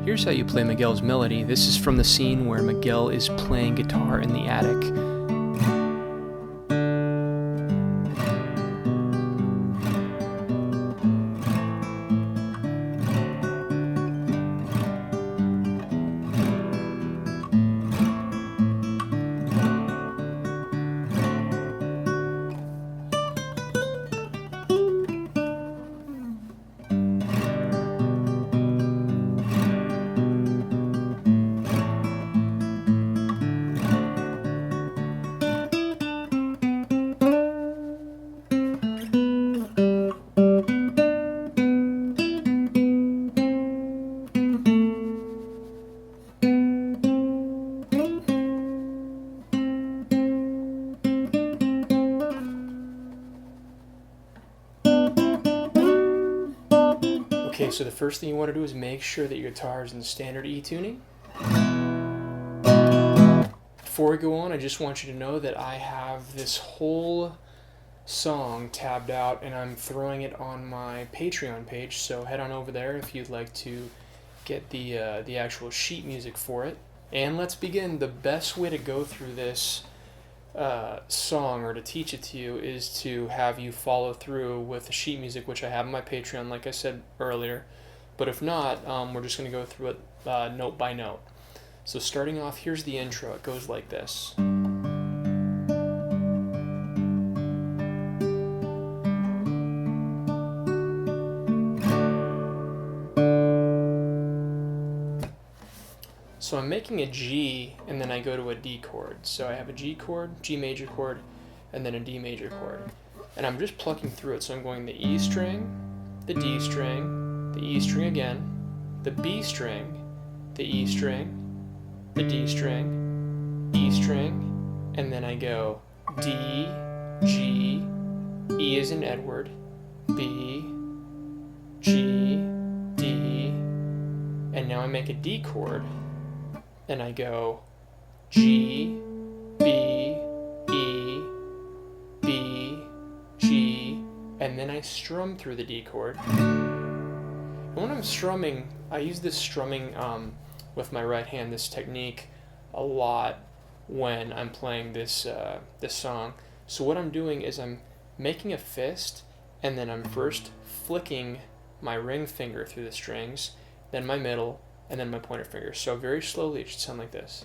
Here's how you play Miguel's Melody. This is from the scene where Miguel is playing guitar in the attic. Okay, so the first thing you want to do is make sure that your guitar is in standard E tuning. Before we go on, I just want you to know that I have this whole song tabbed out and I'm throwing it on my Patreon page, so head on over there if you'd like to get the actual sheet music for it. And let's begin. The best way to go through this song, or to teach it to you, is to have you follow through with the sheet music, which I have on my Patreon, like I said earlier. But if not, we're just going to go through it note by note. So starting off, here's the intro. It goes like this. So I'm making a G, and then I go to a D chord. So I have a G chord, G major chord, and then a D major chord. And I'm just plucking through it. So I'm going the E string, the D string, the E string again, the B string, the E string, the D string, E string, and then I go D, G, E as in Edward, B, G, D, and now I make a D chord. And I go G, B, E, B, G, and then I strum through the D chord. And when I'm strumming, I use this strumming with my right hand, this technique, a lot when I'm playing this song. So what I'm doing is I'm making a fist, and then I'm first flicking my ring finger through the strings, then my middle, and then my pointer finger. So very slowly, it should sound like this.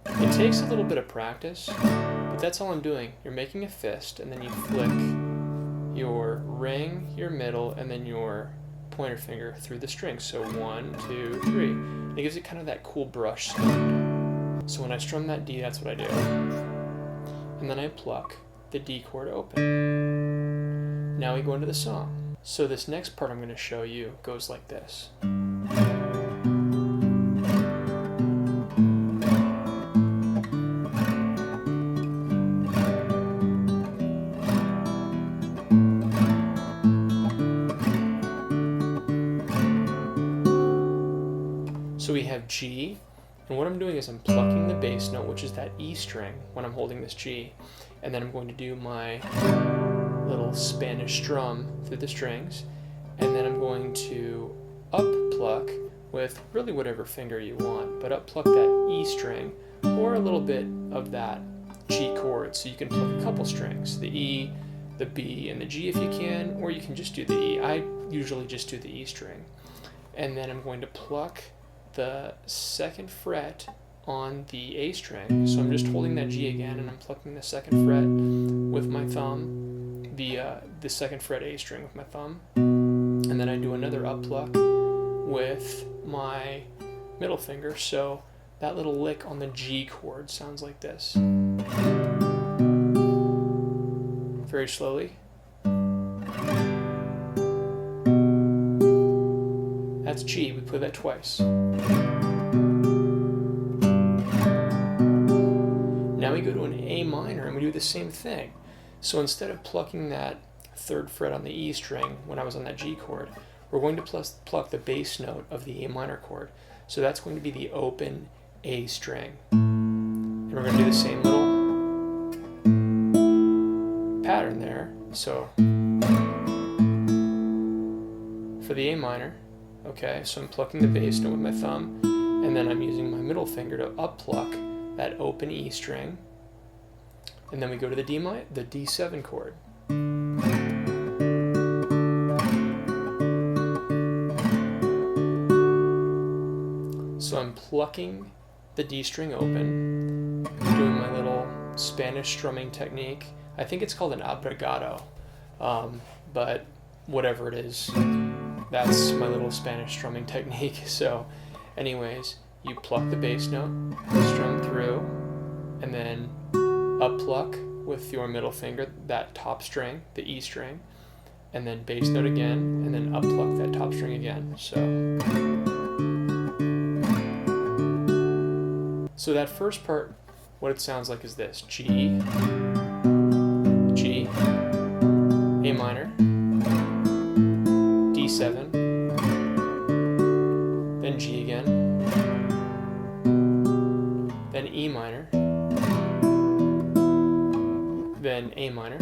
It takes a little bit of practice, but that's all I'm doing. You're making a fist, and then you flick your ring, your middle, and then your pointer finger through the strings. So 1, 2, 3. And it gives it kind of that cool brush sound. So when I strum that D, that's what I do. And then I pluck the D chord open. Now we go into the song. So this next part I'm going to show you goes like this. So we have G, and what I'm doing is I'm plucking the bass note, which is that E string, when I'm holding this G, and then I'm going to do my little Spanish strum through the strings, and then I'm going to up pluck with really whatever finger you want, but up pluck that E string or a little bit of that G chord, so you can pluck a couple strings, the E, the B, and the G if you can, or you can just do the E. I usually just do the E string. And then I'm going to pluck the 2nd fret on the A string, so I'm just holding that G again, and I'm plucking the 2nd fret with my thumb, the 2nd fret A string with my thumb, and then I do another up pluck with my middle finger, so that little lick on the G chord sounds like this. Very slowly. That's G, we play that twice. Now we go to an A minor and we do the same thing. So instead of plucking that 3rd fret on the E string when I was on that G chord, we're going to pluck the bass note of the A minor chord. So that's going to be the open A string. And we're going to do the same little pattern there. So for the A minor. Okay, so I'm plucking the bass note with my thumb, and then I'm using my middle finger to up pluck that open E string, and then we go to the D7 chord. So I'm plucking the D string open, doing my little Spanish strumming technique. I think it's called an abrigado, but whatever it is, that's my little Spanish strumming technique. So anyways, you pluck the bass note, strum through, and then up pluck with your middle finger that top string, the E string, and then bass note again, and then up pluck that top string again. So that first part, what it sounds like is this: G, G, A minor, D7, then G again, then E minor, then A minor,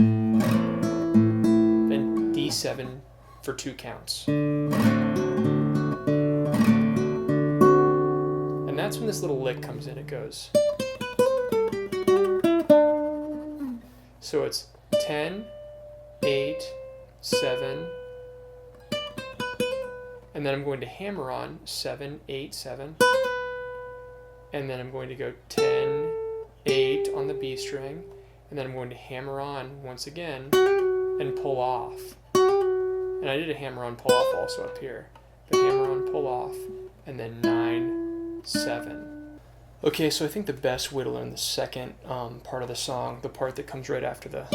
then D7 for 2 counts. And that's when this little lick comes in. It goes. So it's 10, 8, 7, and then I'm going to hammer on 7, 8, 7, and then I'm going to go 10, 8 on the B string, and then I'm going to hammer on once again and pull off. And I did a hammer on pull off also up here, but hammer on pull off, and then 9, 7. Okay, so I think the best way to learn the second part of the song, the part that comes right after the,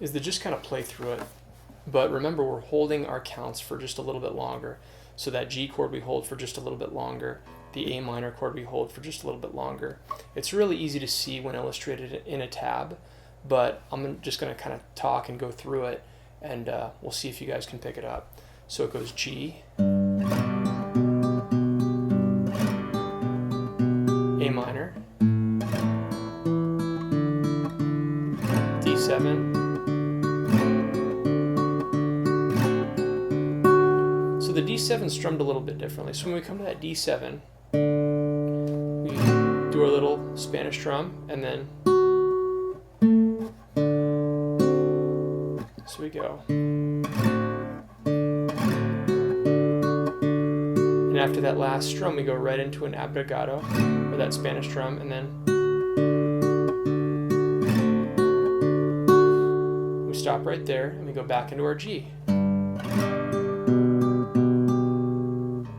is to just kind of play through it. But remember, we're holding our counts for just a little bit longer. So that G chord we hold for just a little bit longer. The A minor chord we hold for just a little bit longer. It's really easy to see when illustrated in a tab, but I'm just going to kind of talk and go through it, and we'll see if you guys can pick it up. So it goes G, A minor, D7. So the D7 strummed a little bit differently. So when we come to that D7, we do our little Spanish drum, and then so we go. And after that last strum, we go right into an abrigado, or that Spanish drum, and then we stop right there, and we go back into our G.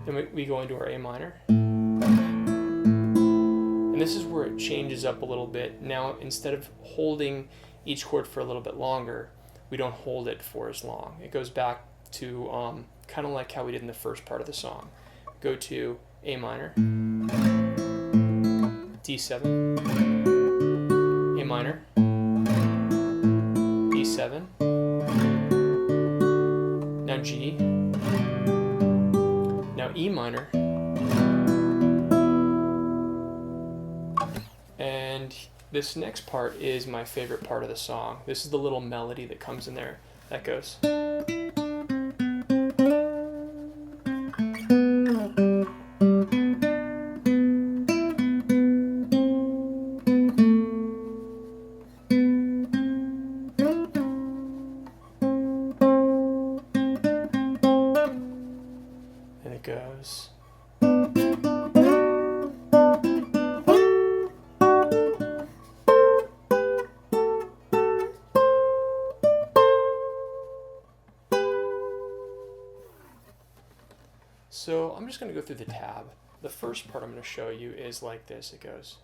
Then we go into our A minor. And this is where it changes up a little bit. Now, instead of holding each chord for a little bit longer, we don't hold it for as long. It goes back to kind of like how we did in the first part of the song. Go to A minor, D7, A minor, D7, now G, now E minor, and this next part is my favorite part of the song. This is the little melody that comes in there that goes. And it goes. So I'm just going to go through the tab. The first part I'm going to show you is like this. It goes.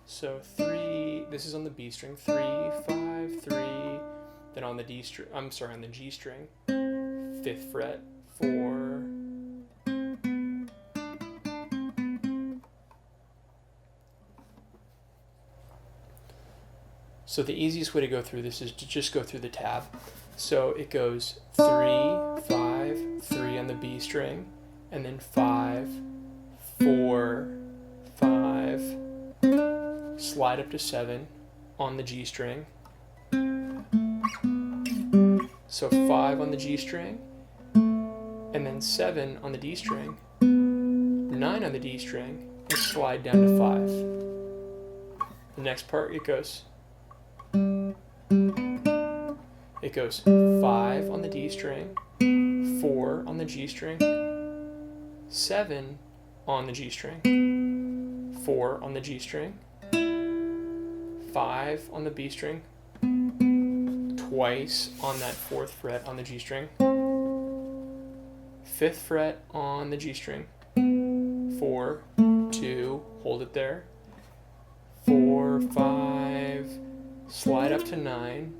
So 3, this is on the B string, 3, 5, 3, then on the D string, on the G string, 5th fret, 4, so the easiest way to go through this is to just go through the tab. So it goes 3, 5, 3 on the B string, and then 5, 4, 5, slide up to 7 on the G string, So 5 on the G string, and then 7 on the D string, 9 on the D string, and slide down to 5. The next part, it goes 5 on the D string, 4 on the G string, 7 on the G string, 4 on the G string, 5 on the B string, twice on that 4th fret on the G string, 5th fret on the G string, 4, 2, hold it there, 4, 5, slide up to 9,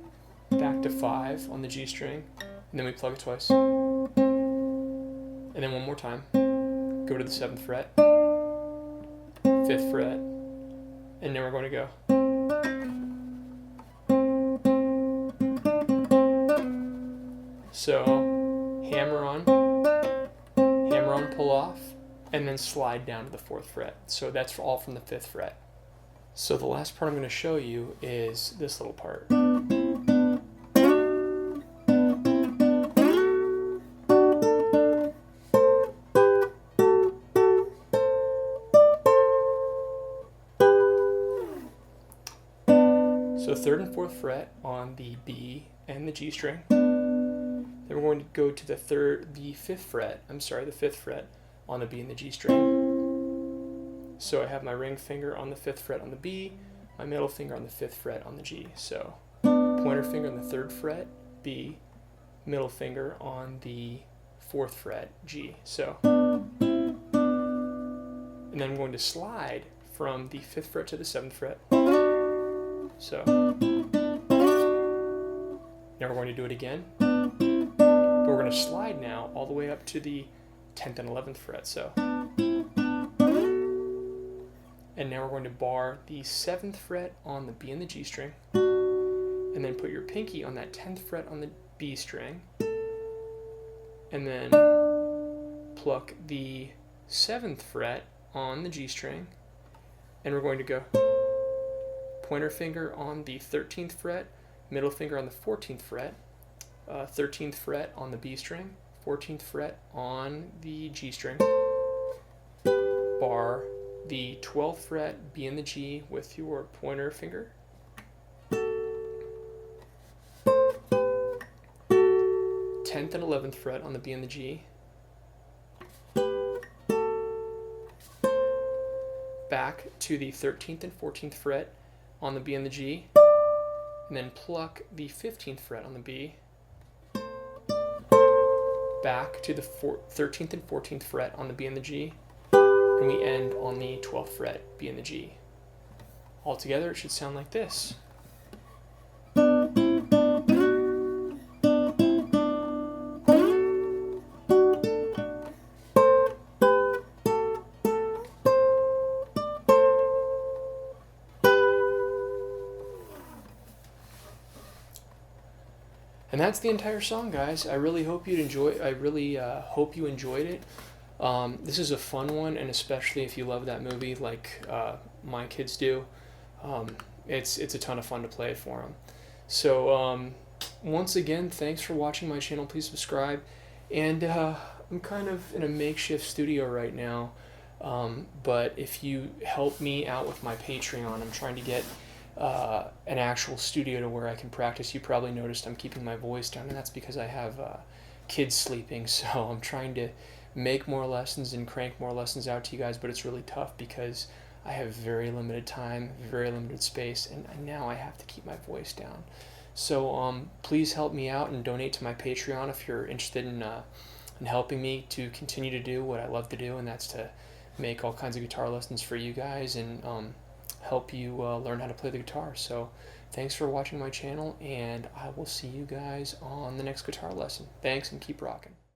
back to 5 on the G string, and then we plug it twice. And then one more time, go to the 7th fret, 5th fret, and then we're going to go. So hammer on, pull off, and then slide down to the 4th fret. So that's all from the 5th fret. So the last part I'm going to show you is this little part. So 3rd and 4th fret on the B and the G string. Then we're going to go to the 5th fret on the B and the G string. So I have my ring finger on the 5th fret on the B, my middle finger on the 5th fret on the G. So pointer finger on the 3rd fret, B, middle finger on the 4th fret, G. So, and then I'm going to slide from the 5th fret to the 7th fret. So, now we're going to do it again, but we're going to slide now all the way up to the 10th and 11th fret. So, and now we're going to bar the 7th fret on the B and the G string, and then put your pinky on that 10th fret on the B string, and then pluck the 7th fret on the G string, and we're going to go pointer finger on the 13th fret, middle finger on the 14th fret, 13th fret on the B string, 14th fret on the G string, bar the 12th fret, B and the G with your pointer finger, 10th and 11th fret on the B and the G, back to the 13th and 14th fret on the B and the G, and then pluck the 15th fret on the B, back to the 13th and 14th fret on the B and the G, and we end on the 12th fret, B and the G. Altogether, it should sound like this. And that's the entire song, guys. I really hope you'd enjoy. Hope you enjoyed it. This is a fun one, and especially if you love that movie like my kids do, it's a ton of fun to play for them. So once again, thanks for watching my channel. Please subscribe. And I'm kind of in a makeshift studio right now, but if you help me out with my Patreon, I'm trying to get an actual studio to where I can practice. You probably noticed I'm keeping my voice down, and that's because I have kids sleeping, so I'm trying to make more lessons and crank more lessons out to you guys, but it's really tough because I have very limited time, very limited space, and now I have to keep my voice down. So please help me out and donate to my Patreon if you're interested in helping me to continue to do what I love to do, and that's to make all kinds of guitar lessons for you guys and help you learn how to play the guitar. So thanks for watching my channel, and I will see you guys on the next guitar lesson. Thanks, and keep rocking.